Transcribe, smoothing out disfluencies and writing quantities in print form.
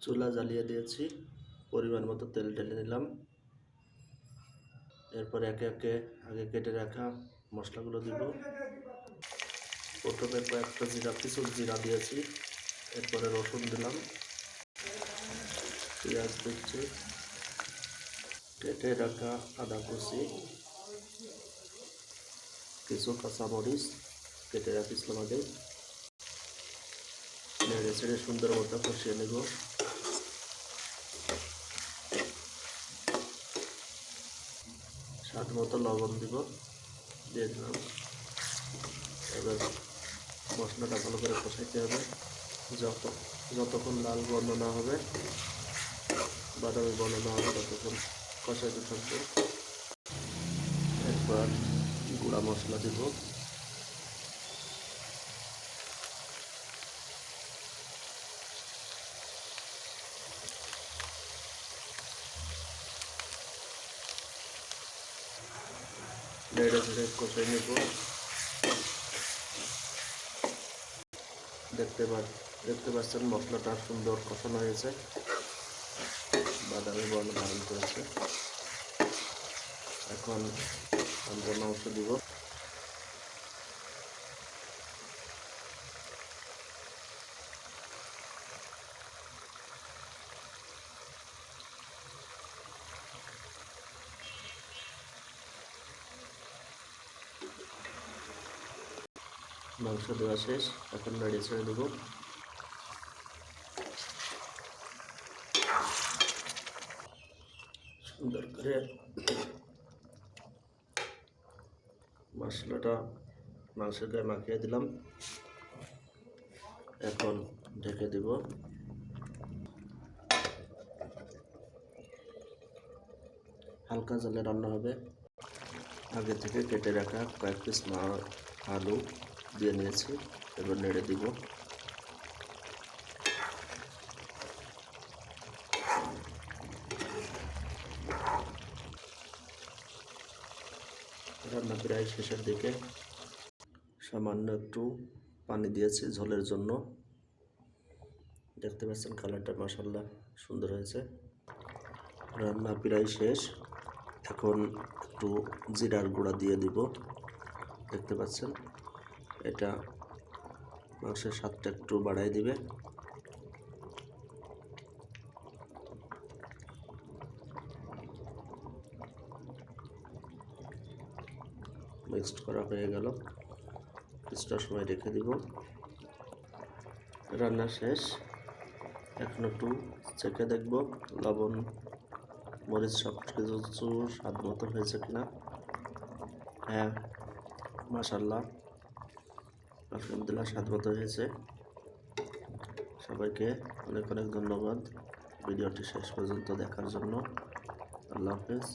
চুলা জ্বালিয়ে দিয়েছি, পরিমাণ মতো তেল ঢেলে নিলাম। এরপর একে একে আগে কেটে রাখা মশলাগুলো দিব। প্রথমে কয়েকটা কিছু জিরা দিয়েছি, এরপরে রসুন দিলাম, পেঁয়াজ দিচ্ছি, কেটে রাখা আদা কুচি, কিছু কাঁচামরিচ কেটে রাখিছিলাম আগে, নেড়ে ছেড়ে সুন্দর মতো কষিয়ে নেব। স্বাদ মতো লবণ দিয়ে দিলাম। এবার মশলাটা ভালো করে কষাইতে হবে, যতক্ষণ লাল বর্ণ না হবে, বাদামি বর্ণ না হবে, ততক্ষণ কষাইতে থাকবে। এরপর গুঁড়া মশলা দিব, নেড়ে ছেড়ে কষাই নেব। দেখতে পাচ্ছেন মশলাটা সুন্দর কষানো হয়েছে, বাদামি বর্ণ ধারণ করেছে। এখন আমরা মাংস দিব। মাংস দেওয়া শেষ, এখন নেড়ে ছেড়ে দেব। সুন্দর করে মশলাটা মাংসের গায়ে মাখিয়ে দিলাম। এখন ঢেকে দিব। হালকা জালে রান্না হবে। আগে থেকে কেটে রাখা কয়েক পিস আলু দিয়ে নিয়েছি, এবার নেড়ে দিব। রান্না প্রায় শেষের দিকে, সামান্য একটু পানি দিয়েছি ঝোলের জন্য। দেখতে পাচ্ছেন কালারটা মাশাআল্লাহ সুন্দর হয়েছে। রান্না প্রায় শেষ, এখন একটু জিরার গুঁড়া দিয়ে দিব। দেখতে পাচ্ছেন এটা মাংসের স্বাদটা একটু বাড়াই দিবে। মিক্সড করা হয়ে গেল, কিছুটা সময় রেখে দিব। রান্না শেষ, এখন একটু চেখে দেখব লবণ মরিচ সব কিছু স্বাদ মতো হয়েছে কিনা। হ্যাঁ, মাশাআল্লাহ আলহামদুলিল্লাহ স্বাদ মতো হয়েছে। সবাইকে অনেক অনেক ধন্যবাদ ভিডিওটি শেষ পর্যন্ত দেখার জন্য। আল্লাহ হাফেজ।